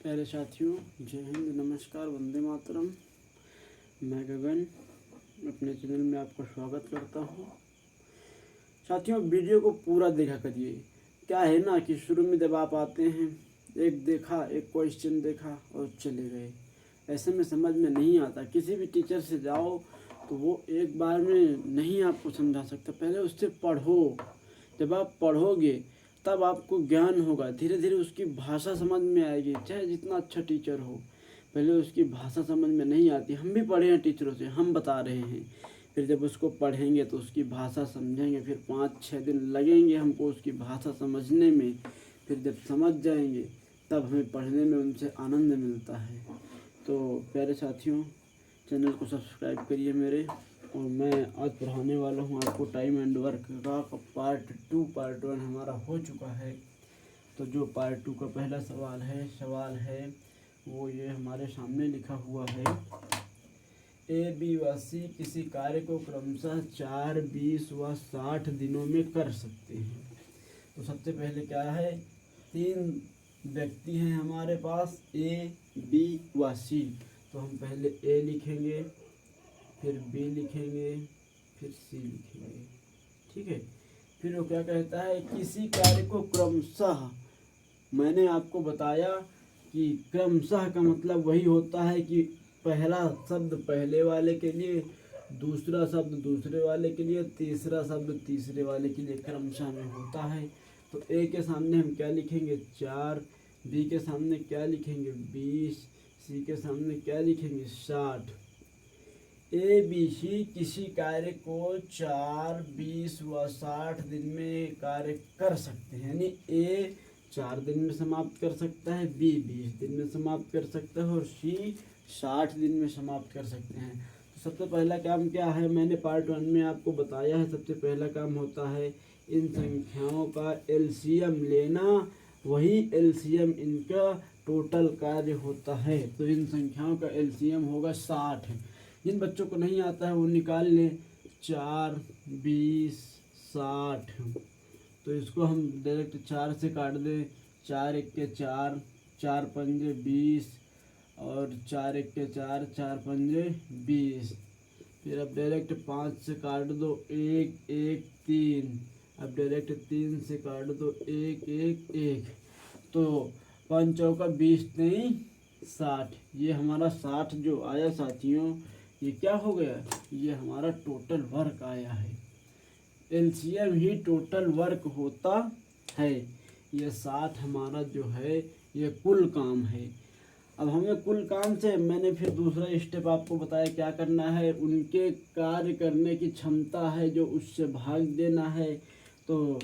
प्यारे साथियों, जय हिंद, नमस्कार, वंदे मातरम। मैं गगन अपने चैनल में आपका स्वागत करता हूँ। साथियों, वीडियो को पूरा देखा करिए। क्या है ना कि शुरू में जब आप आते हैं, एक क्वेश्चन देखा और चले गए, ऐसे में समझ में नहीं आता। किसी भी टीचर से जाओ तो वो एक बार में नहीं आपको समझा सकता, पहले उससे पढ़ो। जब आप पढ़ोगे तब आपको ज्ञान होगा, धीरे धीरे उसकी भाषा समझ में आएगी। चाहे जितना अच्छा टीचर हो, पहले उसकी भाषा समझ में नहीं आती। हम भी पढ़े हैं टीचरों से, हम बता रहे हैं। फिर जब उसको पढ़ेंगे तो उसकी भाषा समझेंगे, फिर 5-6 दिन लगेंगे हमको उसकी भाषा समझने में। फिर जब समझ जाएंगे तब हमें पढ़ने में उनसे आनंद मिलता है। तो प्यारे साथियों, चैनल को सब्सक्राइब करिए मेरे। और मैं आज पढ़ाने वाला हूँ आपको टाइम एंड वर्क का पार्ट 2। पार्ट 1 हमारा हो चुका है। तो जो पार्ट 2 का पहला सवाल है वो ये हमारे सामने लिखा हुआ है। ए, बी व सी किसी कार्य को क्रमशः 4, 20 व 60 दिनों में कर सकते हैं। तो सबसे पहले क्या है, 3 व्यक्ति हैं हमारे पास, ए, बी व सी। तो हम पहले ए लिखेंगे, फिर बी लिखेंगे, फिर सी लिखेंगे। ठीक है। फिर वो क्या कहता है, किसी कार्य को क्रमशः, मैंने आपको बताया कि क्रमशः का मतलब वही होता है कि पहला शब्द पहले वाले के लिए, दूसरा शब्द दूसरे वाले के लिए, तीसरा शब्द तीसरे वाले के लिए क्रमशः में होता है। तो ए के सामने हम क्या लिखेंगे, 4, बी के सामने क्या लिखेंगे, 20, सी के सामने क्या लिखेंगे, 60। ए, बी, सी किसी कार्य को 4, 20 व 60 दिन में कार्य कर सकते हैं। यानी ए 4 दिन में समाप्त कर सकता है, बी 20 दिन में समाप्त कर सकता है और सी 60 दिन में समाप्त कर सकते हैं। तो सबसे पहला काम क्या है, मैंने पार्ट 1 में आपको बताया है। सबसे पहला काम होता है इन संख्याओं का एलसीएम लेना, वही एलसीएम इनका टोटल कार्य होता है। तो इन संख्याओं का एलसीएम होगा 60। जिन बच्चों को नहीं आता है वो निकाल लें, 4, 20, 60। तो इसको हम डायरेक्ट 4 से काट दें, 4 1 4, 4 पंजे 20 और 4 1 4, 4 पंजे 20। फिर अब डायरेक्ट 5 से काट दो, 1 1 3। अब डायरेक्ट 3 से काट दो, 1 1 1। तो 5 चौका 20 नहीं 60। ये हमारा 60 जो आया साथियों, ये क्या हो गया, ये हमारा टोटल वर्क आया है। एलसीएम ही टोटल वर्क होता है। ये 60 हमारा जो है ये कुल काम है। अब हमें कुल काम से मैंने फिर दूसरा स्टेप आपको बताया क्या करना है, उनके कार्य करने की क्षमता है जो उससे भाग देना है। तो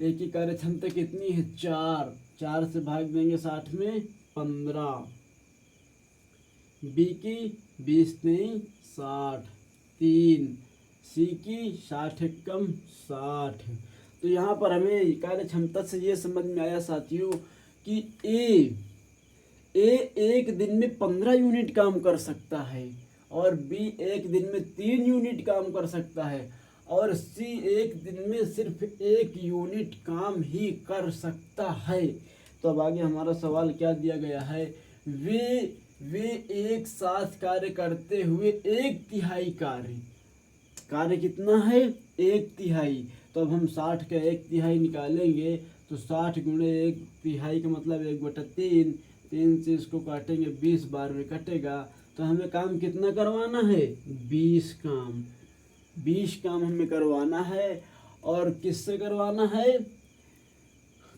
एक की कार्य क्षमता कितनी है, 4, 4 से भाग देंगे 60 में 15। बी की 20 नहीं 60, 3। सी की 60 कम 60। तो यहाँ पर हमें कार्य क्षमता से ये समझ में आया साथियों कि ए एक दिन में 15 यूनिट काम कर सकता है, और बी एक दिन में 3 यूनिट काम कर सकता है, और सी एक दिन में सिर्फ 1 यूनिट काम ही कर सकता है। तो अब आगे हमारा सवाल क्या दिया गया है, वे एक साथ कार्य करते हुए 1/3 कार्य कितना है, 1/3। तो अब हम 60 का 1/3 निकालेंगे तो 60 गुणे 1/3 का मतलब 1/3। 3 से इसको काटेंगे, 20 बार में कटेगा। तो हमें काम कितना करवाना है, 20 काम। 20 काम हमें करवाना है। और किससे करवाना है,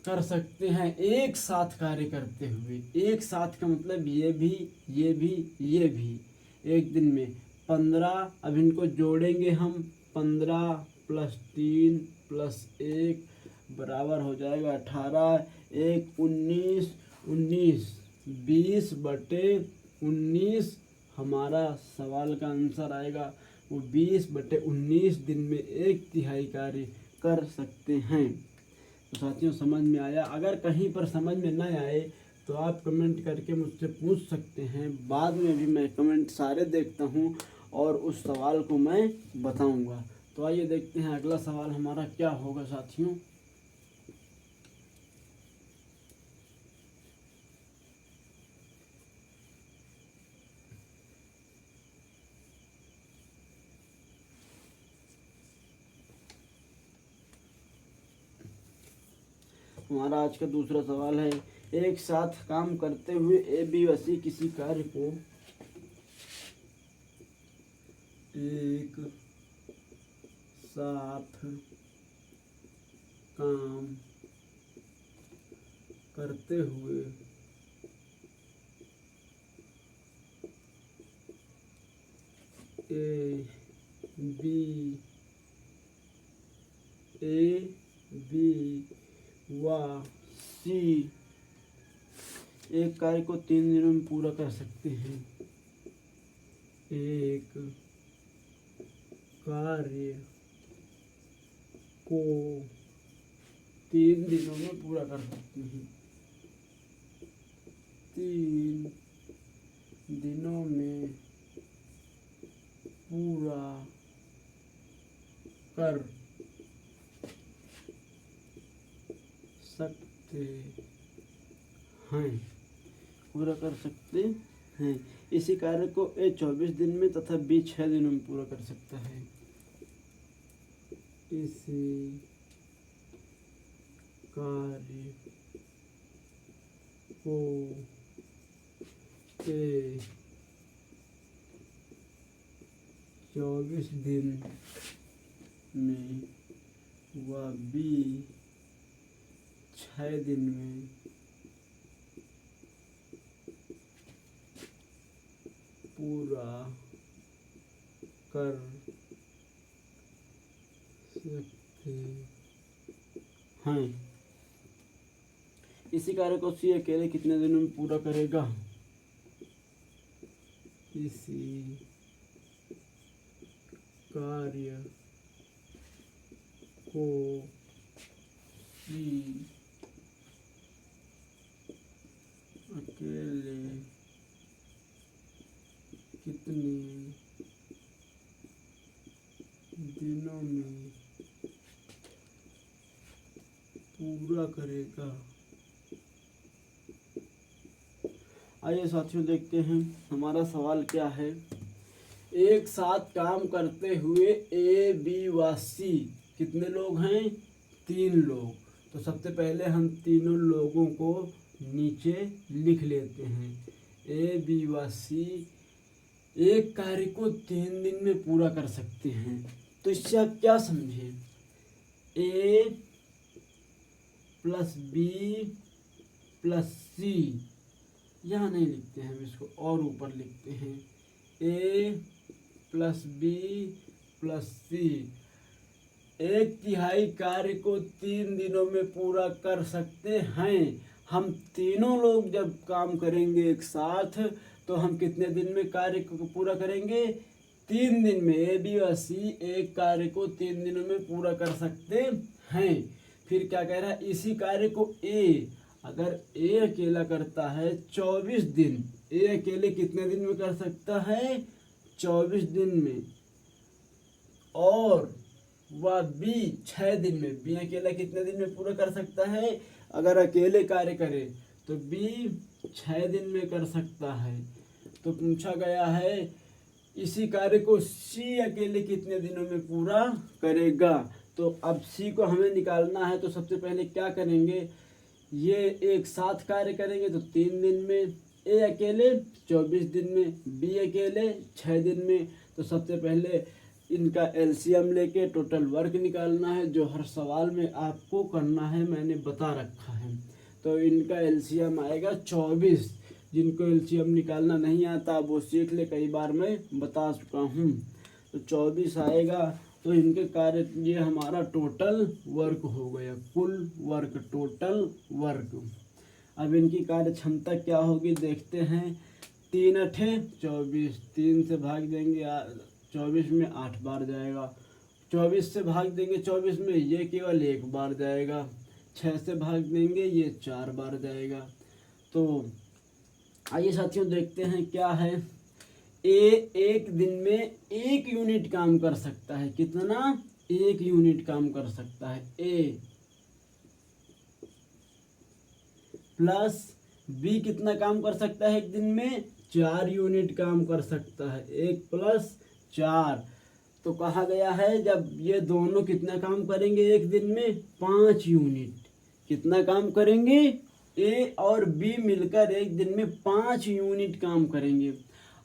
कर सकते हैं एक साथ कार्य करते हुए। एक साथ का मतलब ये भी, ये भी, ये भी। एक दिन में 15, अब इनको जोड़ेंगे हम, 15 + 3 + 1 बराबर हो जाएगा 18। 1 19, 19 20/19 हमारा सवाल का आंसर आएगा। वो 20/19 दिन में 1/3 कार्य कर सकते हैं। तो साथियों, समझ में आया। अगर कहीं पर समझ में न आए तो आप कमेंट करके मुझसे पूछ सकते हैं। बाद में भी मैं कमेंट सारे देखता हूं और उस सवाल को मैं बताऊंगा। तो आइए देखते हैं अगला सवाल हमारा क्या होगा साथियों। हमारा आज का दूसरा सवाल है, एक साथ काम करते हुए ए बी व सी किसी कार्य को एक साथ काम करते हुए ए बी व सी एक कार्य को 3 दिनों में पूरा कर सकते हैं। एक कार्य को 3 दिनों में पूरा कर सकते हैं। 3 दिनों में पूरा कर सकते हैं। पूरा कर सकते हैं। इसी कार्य को ए 24 दिन में तथा बी 6 दिनों में पूरा कर सकता है। इसी कार्य को ए 24 दिन में व बी 6 दिन में पूरा कर सकते हैं। इसी कार्य को सी अकेले कितने दिनों में पूरा करेगा? इसी कार्य को सी अकेले कितने दिनों में पूरा करेगा? आइए साथियों देखते हैं हमारा सवाल क्या है। एक साथ काम करते हुए ए बी व सी कितने लोग हैं? 3 लोग। तो सबसे पहले हम तीनों लोगों को नीचे लिख लेते हैं। ए बी व सी एक कार्य को 3 दिन में पूरा कर सकते हैं। तो इससे आप क्या समझे? ए प्लस बी प्लस सी, यहाँ नहीं लिखते हैं, हम इसको और ऊपर लिखते हैं। ए प्लस बी प्लस सी 1/3 कार्य को 3 दिनों में पूरा कर सकते हैं। हम तीनों लोग जब काम करेंगे एक साथ तो हम कितने दिन में कार्य को पूरा करेंगे? 3 दिन में। ए बी और सी एक कार्य को 3 दिनों में पूरा कर सकते हैं। फिर क्या कह रहा है? इसी कार्य को ए, अगर ए अकेला करता है 24 दिन, ए अकेले कितने दिन में कर सकता है? 24 दिन में। और वह बी 6 दिन में। बी अकेला कितने दिन में पूरा कर सकता है? अगर अकेले कार्य करे तो बी 6 दिन में कर सकता है। तो पूछा गया है इसी कार्य को सी अकेले कितने दिनों में पूरा करेगा। तो अब सी को हमें निकालना है। तो सबसे पहले क्या करेंगे? ये एक साथ कार्य करेंगे तो 3 दिन में, ए अकेले 24 दिन में, बी अकेले 6 दिन में। तो सबसे पहले इनका एलसीएम लेके टोटल वर्क निकालना है, जो हर सवाल में आपको करना है, मैंने बता रखा है। तो इनका एलसीएम आएगा 24। जिनको एलसीएम निकालना नहीं आता वो सीख ले, कई बार मैं बता चुका हूँ। तो 24 आएगा। तो इनके कार्य, ये हमारा टोटल वर्क हो गया, कुल वर्क, टोटल वर्क। अब इनकी कार्य क्षमता क्या होगी देखते हैं। 3 अठे 24, 3 से भाग देंगे 24 में 8 बार जाएगा। 24 से भाग देंगे 24 में, ये केवल 1 बार जाएगा। 6 से भाग देंगे, ये 4 बार जाएगा। तो आइए साथियों देखते हैं क्या है। ए एक दिन में 1 यूनिट काम कर सकता है। कितना? 1 यूनिट काम कर सकता है ए। प्लस बी कितना काम कर सकता है एक दिन में? 4 यूनिट काम कर सकता है। 1 प्लस 4। तो कहा गया है जब ये दोनों कितना काम करेंगे एक दिन में? 5 यूनिट। कितना काम करेंगे, ए और बी मिलकर एक दिन में 5 यूनिट काम करेंगे।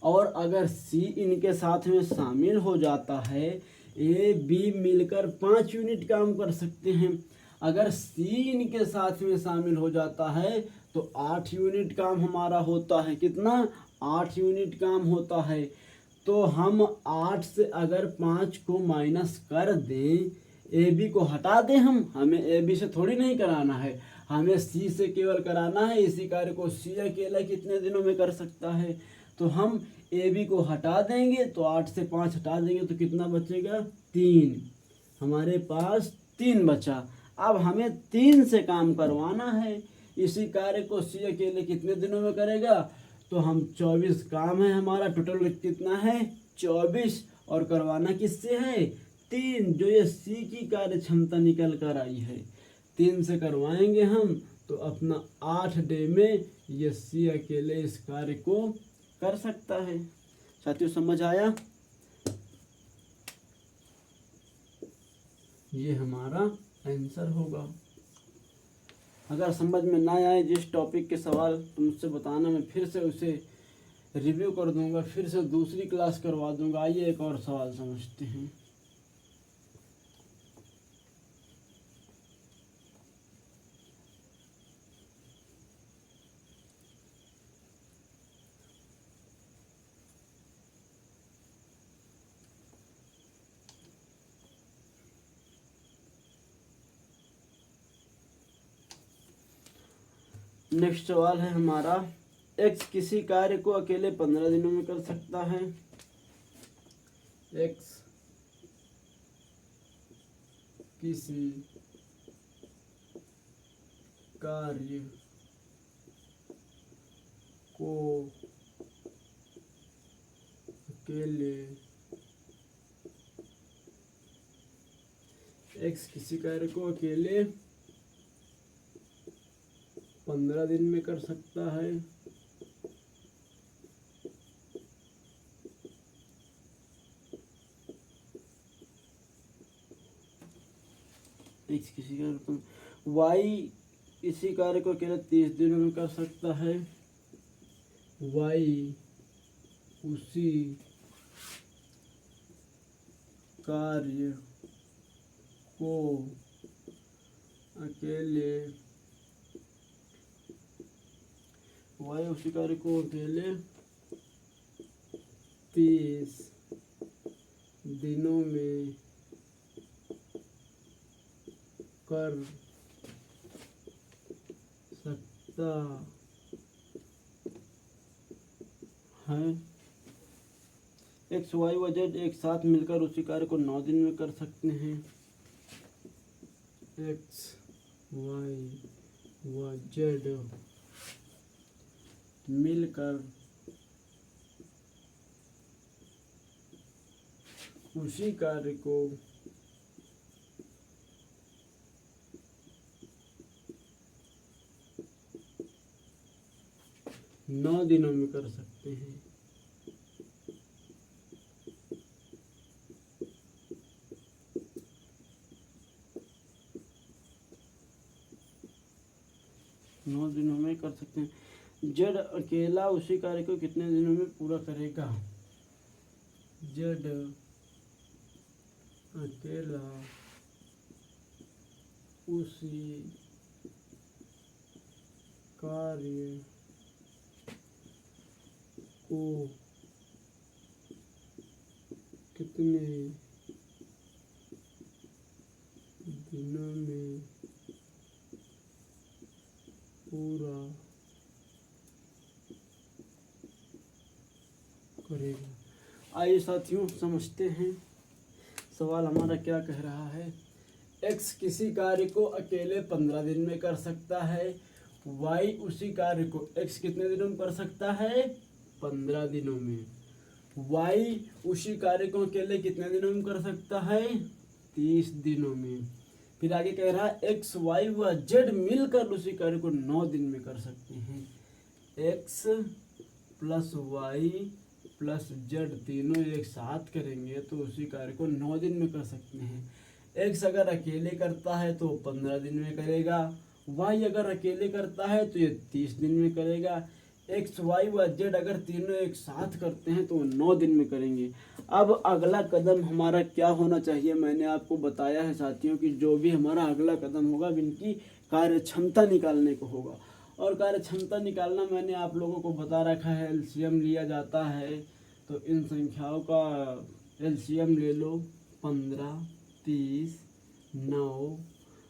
और अगर सी इनके साथ में शामिल हो जाता है, ए बी मिलकर 5 यूनिट काम कर सकते हैं। अगर सी इनके साथ में शामिल हो जाता है तो 8 यूनिट काम हमारा होता है। कितना, 8 यूनिट काम होता है। तो हम 8 से अगर 5 को माइनस कर दें, ए बी को हटा दें, हमें ए बी से थोड़ी नहीं कराना है, हमें सी से केवल कराना है। इसी कार्य को सी अकेला कितने दिनों में कर सकता है, तो हम ए बी को हटा देंगे, तो 8 से 5 हटा देंगे तो कितना बचेगा, 3। हमारे पास 3 बचा। अब हमें 3 से काम करवाना है। इसी कार्य को सी अकेले कितने दिनों में करेगा, तो हम 24 काम है हमारा, टोटल कितना है, 24। और करवाना किससे है, 3, जो ये सी की कार्य क्षमता निकल कर आई है। 3 से करवाएंगे हम तो अपना 8 डे में ये सी अकेले इस कार्य को कर सकता है। साथियों समझ आया, ये हमारा आंसर होगा। अगर समझ में ना आए जिस टॉपिक के सवाल तो मुझसे बताना, मैं फिर से उसे रिव्यू कर दूंगा, फिर से दूसरी क्लास करवा दूंगा। आइए एक और सवाल समझते हैं। नेक्स्ट सवाल है हमारा, एक्स किसी कार्य को अकेले 15 दिनों में कर सकता है। एक्स किसी कार्य को अकेले, एक्स किसी कार्य को अकेले 15 दिन में कर सकता है। एक्स किसी कार्य, वाई इसी कार्य को अकेले 30 दिनों में कर सकता है। वाई उसी कार्य को अकेले, वाई उसी कार्य को अकेले 30 दिनों में कर सकता है। एक्स वाई व जेड एक साथ मिलकर उसी कार्य को 9 दिन में कर सकते हैं। एक्स वाई व जेड मिलकर उसी कार्य को 9 दिनों में कर सकते हैं। नौ दिनों में कर सकते हैं। जेड अकेला उसी कार्य को कितने दिनों में पूरा करेगा, जेड अकेला उसी कार्य को कितने दिनों में पूरा करेगा। आइए साथियों समझते हैं सवाल हमारा क्या कह रहा है। एक्स किसी कार्य को अकेले 15 दिन में कर सकता है। वाई उसी कार्य को, एक्स कितने दिनों में कर सकता है, 15 दिनों में। वाई उसी कार्य को अकेले कितने दिनों में कर सकता है, 30 दिनों में। फिर आगे कह रहा है एक्स वाई व जेड मिलकर उसी कार्य को 9 दिन में कर सकते हैं। X plus y plus z तीनों एक साथ करेंगे तो उसी कार्य को 9 दिन में कर सकते हैं। एक्स अगर अकेले करता है तो 15 दिन में करेगा, वाई अगर अकेले करता है तो ये 30 दिन में करेगा। एक्स वाई व जेड अगर तीनों एक साथ करते हैं तो वो 9 दिन में करेंगे। अब अगला कदम हमारा क्या होना चाहिए, मैंने आपको बताया है साथियों कि जो भी हमारा अगला कदम होगा इनकी कार्य क्षमता निकालने को होगा। और कार्य क्षमता निकालना मैंने आप लोगों को बता रखा है, एलसीएम लिया जाता है। तो इन संख्याओं का एलसीएम ले लो, 15, 30, 9।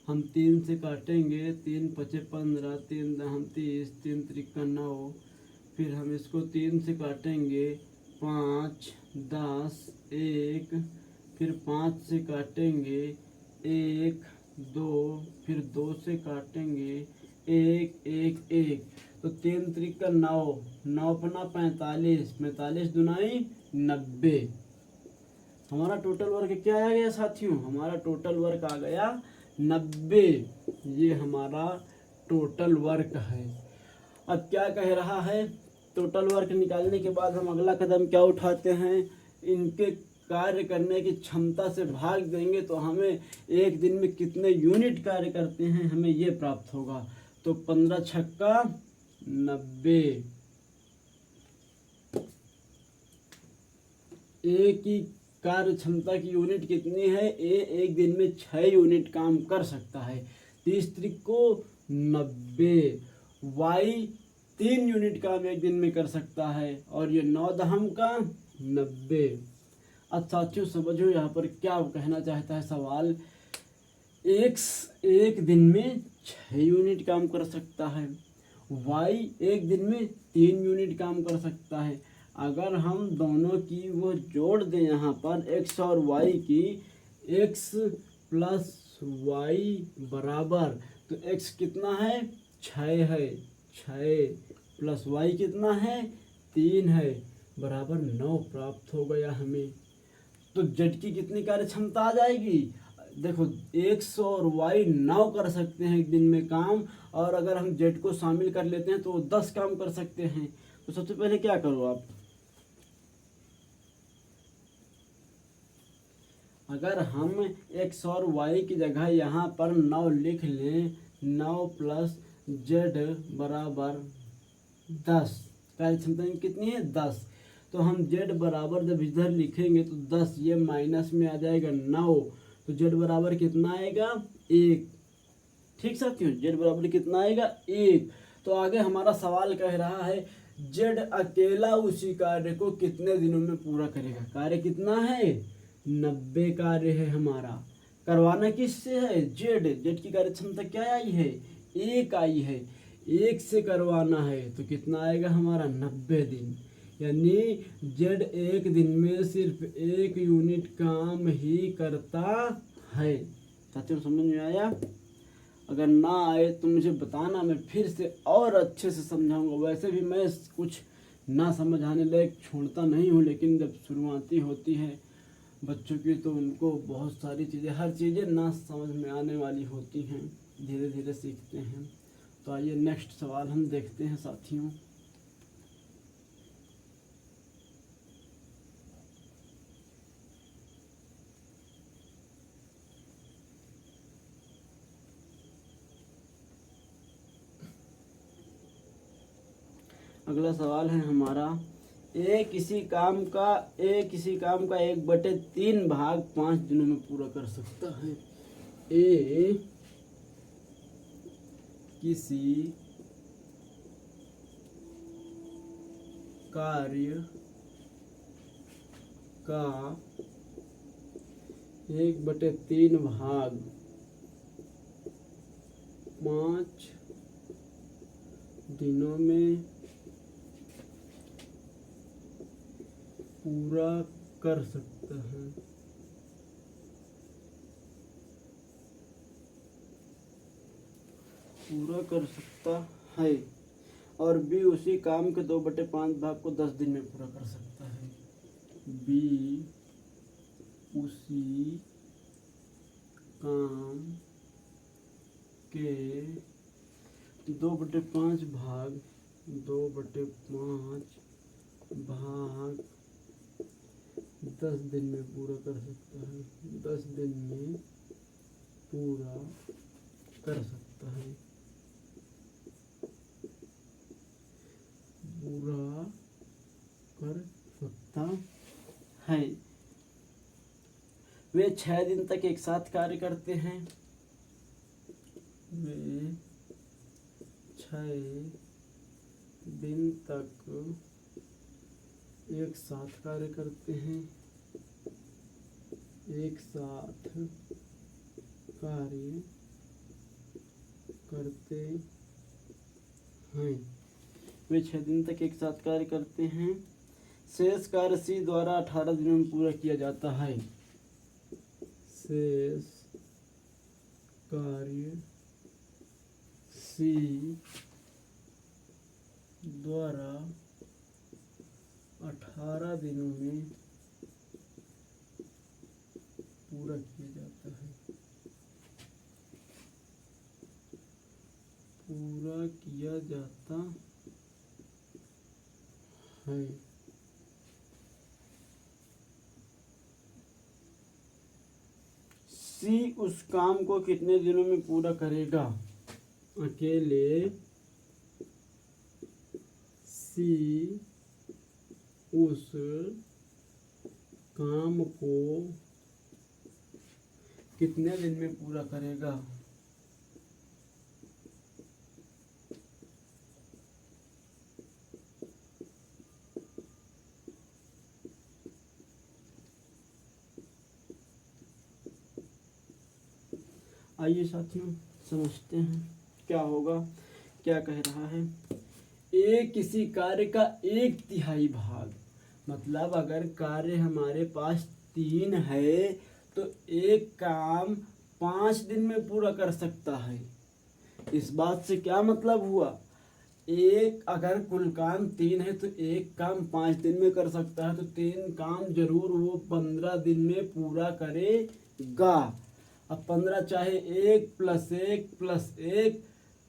हम 3 से काटेंगे, 3 पचे 15, 3 दहम 30, 3 त्रिका 9। फिर हम इसको 3 से काटेंगे, 5, 10, 1। फिर 5 से काटेंगे, 1, 2। फिर 2 से काटेंगे, 1, 1, 1। तो 3 त्रिका 9, 9 पना 45, 45 दुनाई 90। हमारा टोटल वर्क क्या आ गया साथियों, हमारा टोटल वर्क आ गया 90। ये हमारा टोटल वर्क है। अब क्या कह रहा है, टोटल वर्क निकालने के बाद हम अगला कदम क्या उठाते हैं, इनके कार्य करने की क्षमता से भाग देंगे तो हमें एक दिन में कितने यूनिट कार्य करते हैं हमें ये प्राप्त होगा। तो 15 छक्का 90। एक की कार्य क्षमता की यूनिट कितनी है, ए एक दिन में 6 यूनिट काम कर सकता है। 30 त्रिक को 90। वाई 3 यूनिट काम एक दिन में कर सकता है और ये 9 दहम का 90। अब साथियों समझो यहाँ पर क्या कहना चाहता है सवाल, एक्स एक दिन में 6 यूनिट काम कर सकता है, वाई एक दिन में 3 यूनिट काम कर सकता है। अगर हम दोनों की वो जोड़ दें यहाँ पर x और y की, x प्लस वाई बराबर, तो x कितना है 6 है, 6 प्लस y कितना है 3 है, बराबर 9 प्राप्त हो गया हमें। तो z की कितनी कार्य क्षमता आ जाएगी, देखो x और y 9 कर सकते हैं एक दिन में काम, और अगर हम z को शामिल कर लेते हैं तो वो 10 काम कर सकते हैं। तो सबसे पहले क्या करो आप, अगर हम x और y की जगह यहाँ पर 9 लिख लें, 9 प्लस z बराबर 10, कार्य क्षमता कितनी है 10। तो हम z बराबर जब इधर लिखेंगे तो 10, ये माइनस में आ जाएगा 9, तो z बराबर कितना आएगा 1। ठीक साथियों, z बराबर कितना आएगा 1। तो आगे हमारा सवाल कह रहा है z अकेला उसी कार्य को कितने दिनों में पूरा करेगा। कार्य कितना है 90 कार्य है हमारा, करवाना किससे है z की कार्य क्षमता क्या आई है 1 आई है, 1 से करवाना है तो कितना आएगा हमारा 90 दिन। यानी z एक दिन में सिर्फ 1 यूनिट काम ही करता है। साथियों समझ में आया, अगर ना आए तो मुझे बताना, मैं फिर से और अच्छे से समझाऊंगा। वैसे भी मैं कुछ ना समझ आने लायक छोड़ता नहीं हूँ, लेकिन जब शुरुआती होती है बच्चों की तो उनको बहुत सारी चीज़ें, हर चीज़ें ना समझ में आने वाली होती हैं, धीरे धीरे सीखते हैं। तो आइए नेक्स्ट सवाल हम देखते हैं साथियों। अगला सवाल है हमारा, ए किसी काम का 1/3 भाग 5 दिनों में पूरा कर सकता है। ए किसी कार्य का 1/3 भाग 5 दिनों में पूरा कर सकता है। पूरा कर सकता है। और बी उसी काम के 2/5 भाग को 10 दिन में पूरा कर सकता है। बी उसी काम के 2/5 भाग 10 दिन में पूरा कर सकता है। 10 दिन में पूरा कर सकता है। पूरा कर सकता है। वे 6 दिन तक एक साथ कार्य करते हैं। वे 6 दिन तक एक साथ कार्य करते हैं। एक साथ कार्य करते हैं। वे 6 दिन तक एक साथ कार्य करते हैं। शेष कार्य सी द्वारा 18 दिनों में पूरा किया जाता है। शेष कार्य सी द्वारा 18 दिनों में पूरा किया जाता है। पूरा किया जाता है। सी उस काम को कितने दिनों में पूरा करेगा? अकेले सी उस काम को कितने दिन में पूरा करेगा? आइए साथियों समझते हैं क्या होगा, क्या कह रहा है। एक किसी कार्य का 1/3 भाग, मतलब अगर कार्य हमारे पास 3 है तो एक काम 5 दिन में पूरा कर सकता है। इस बात से क्या मतलब हुआ, एक अगर कुल काम 3 है तो एक काम 5 दिन में कर सकता है, तो 3 काम जरूर वो 15 दिन में पूरा करेगा। अब 15 चाहे 1 + 1 + 1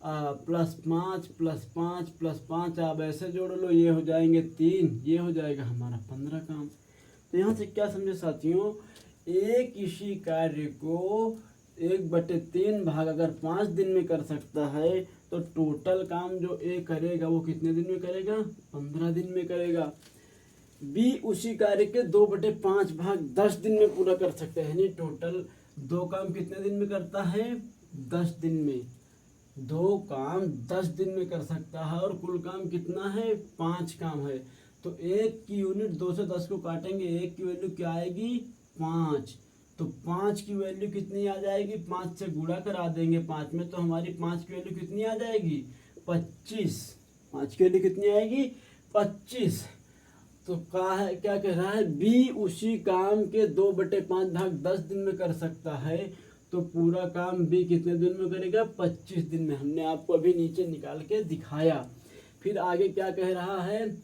+5 +5 +5 आप ऐसे जोड़ लो, ये हो जाएंगे 3, ये हो जाएगा हमारा 15 काम। तो यहाँ से क्या समझे साथियों, एक इसी कार्य को 1/3 भाग अगर 5 दिन में कर सकता है तो टोटल काम जो ए करेगा वो कितने दिन में करेगा? 15 दिन में करेगा। बी उसी कार्य के 2/5 भाग 10 दिन में पूरा कर सकता है, यानी टोटल 2 काम कितने दिन में करता है? 10 दिन में। 2 काम 10 दिन में कर सकता है और कुल काम कितना है? 5 काम है। तो 1 की यूनिट 2 से 10 को काटेंगे, 1 की वैल्यू क्या आएगी? 5। तो 5 की वैल्यू कितनी आ जाएगी? 5 से गुणा करा देंगे 5 में, तो हमारी 5 की वैल्यू कितनी आ जाएगी? 25। 5 की वैल्यू कितनी आएगी? 25। तो क्या कह रहा है, बी उसी काम के 2/5 भाग 10 दिन में कर सकता है, तो पूरा काम बी कितने दिन में करेगा? 25 दिन में। हमने आपको अभी नीचे निकाल के दिखाया। फिर आगे क्या कह रहा है,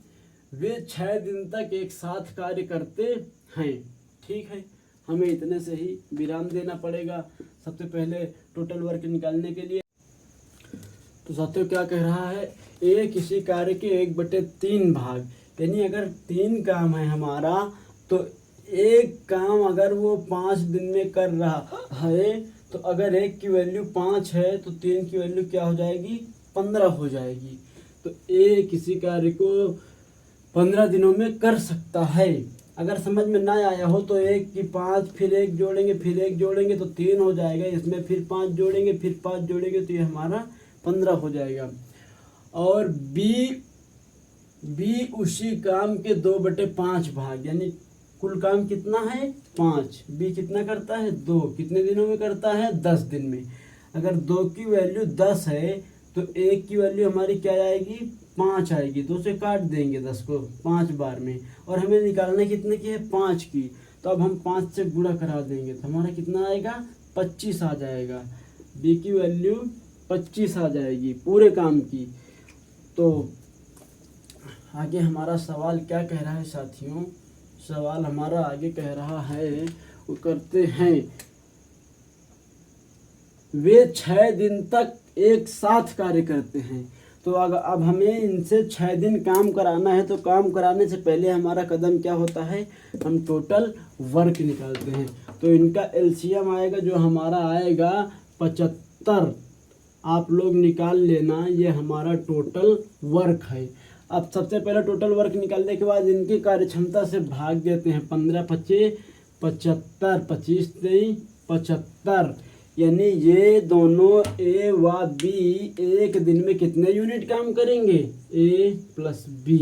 वे 6 दिन तक एक साथ कार्य करते हैं। ठीक है, हमें इतने से ही विराम देना पड़ेगा सबसे पहले टोटल वर्क निकालने के लिए। तो साथियों क्या कह रहा है, ए किसी कार्य के 1/3 भाग, यानी अगर 3 काम है हमारा तो एक काम अगर वो 5 दिन में कर रहा है, तो अगर 1 की वैल्यू 5 है तो 3 की वैल्यू क्या हो जाएगी? 15 हो जाएगी। तो ए किसी कार्य को 15 दिनों में कर सकता है। अगर समझ में ना आया हो तो 1 की 5 फिर 1 जोड़ेंगे फिर 1 जोड़ेंगे तो 3 हो जाएगा, इसमें फिर 5 जोड़ेंगे फिर 5 जोड़ेंगे तो ये हमारा 15 हो जाएगा। और बी उसी काम के 2/5 भाग, यानी कुल काम कितना है? 5। बी कितना करता है? 2। कितने दिनों में करता है? 10 दिन में। अगर 2 की वैल्यू 10 है तो 1 की वैल्यू हमारी क्या आएगी? 5 आएगी। 2 से काट देंगे 10 को 5 बार में, और हमें निकालना कितने की है? 5 की। तो अब हम 5 से गुणा करा देंगे तो हमारा कितना आएगा? 25 आ जाएगा। बी की वैल्यू 25 आ जाएगी पूरे काम की। तो आगे हमारा सवाल क्या कह रहा है साथियों, सवाल हमारा आगे कह रहा है, वो करते हैं, वे 6 दिन तक एक साथ कार्य करते हैं। तो अब हमें इनसे 6 दिन काम कराना है, तो काम कराने से पहले हमारा कदम क्या होता है? हम टोटल वर्क निकालते हैं। तो इनका एलसीएम आएगा जो हमारा आएगा 75। आप लोग निकाल लेना, ये हमारा टोटल वर्क है। अब सबसे पहले टोटल वर्क निकालने के बाद इनकी कार्यक्षमता से भाग देते हैं। 15 पच्चीस 75, 25 23 75, यानी ये दोनों ए व बी एक दिन में कितने यूनिट काम करेंगे? ए प्लस बी।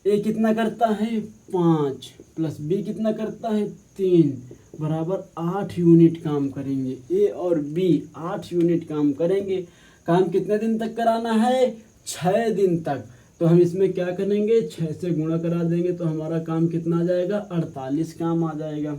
ए कितना करता है? 5 प्लस बी कितना करता है? 3 बराबर 8 यूनिट काम करेंगे। ए और बी 8 यूनिट काम करेंगे। काम कितने दिन तक कराना है? 6 दिन तक। तो हम इसमें क्या करेंगे? 6 से गुणा करा देंगे तो हमारा काम कितना आ जाएगा? 48 काम आ जाएगा।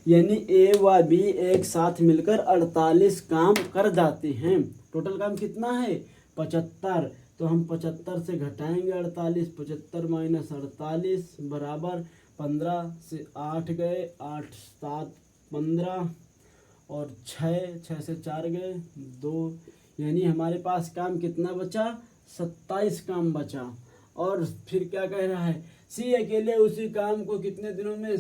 यानी ए व बी एक साथ मिलकर 48 काम कर जाते हैं। टोटल काम कितना है? 75। तो हम 75 से घटाएंगे 48, 75 माइनस 48 बराबर 15 से 8 गए, 8 7 15 और 6 से 4 गए 2, यानी हमारे पास काम कितना बचा? 27 काम बचा। और फिर क्या कह रहा है? सी अकेले उसी काम को कितने दिनों में,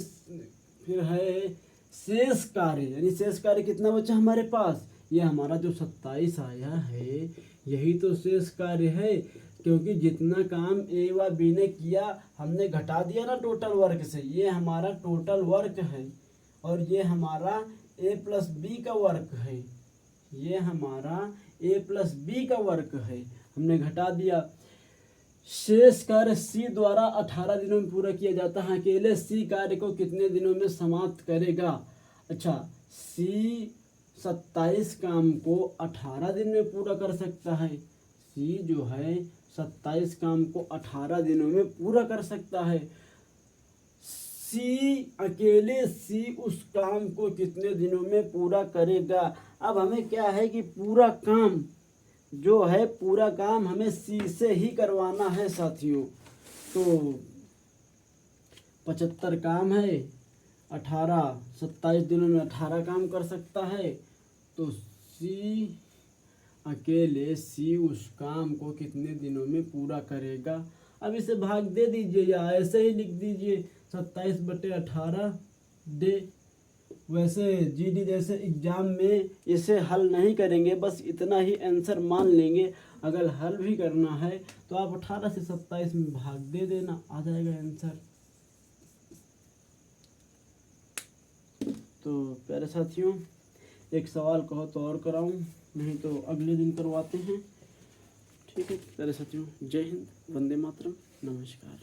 फिर है शेष कार्य, यानी शेष कार्य कितना बचा हमारे पास? ये हमारा जो 27 आया है यही तो शेष कार्य है, क्योंकि जितना काम ए व बी ने किया हमने घटा दिया ना टोटल वर्क से। ये हमारा टोटल वर्क है और ये हमारा ए प्लस बी का वर्क है। ये हमारा ए प्लस बी का वर्क है, हमने घटा दिया। शेष कार्य सी द्वारा 18 दिनों में पूरा किया जाता है। अकेले सी कार्य को कितने दिनों में समाप्त करेगा? अच्छा, सी 27 काम को 18 दिन में पूरा कर सकता है। सी जो है 27 काम को 18 दिनों में पूरा कर सकता है। सी अकेले सी उस काम को कितने दिनों में पूरा करेगा? अब हमें क्या है कि पूरा काम जो है, पूरा काम हमें सी से ही करवाना है साथियों। तो 75 काम है, 18 27 दिनों में 18 काम कर सकता है। तो सी अकेले सी उस काम को कितने दिनों में पूरा करेगा? अब इसे भाग दे दीजिए या ऐसे ही लिख दीजिए 27/18 दे। वैसे जीडी जैसे एग्जाम में इसे हल नहीं करेंगे, बस इतना ही आंसर मान लेंगे। अगर हल भी करना है तो आप 18 से 27 में भाग दे देना, आ जाएगा आंसर। तो प्यारे साथियों, एक सवाल कहो तो और कराऊं, नहीं तो अगले दिन करवाते हैं। ठीक है प्यारे साथियों, जय हिंद, वंदे मातरम, नमस्कार।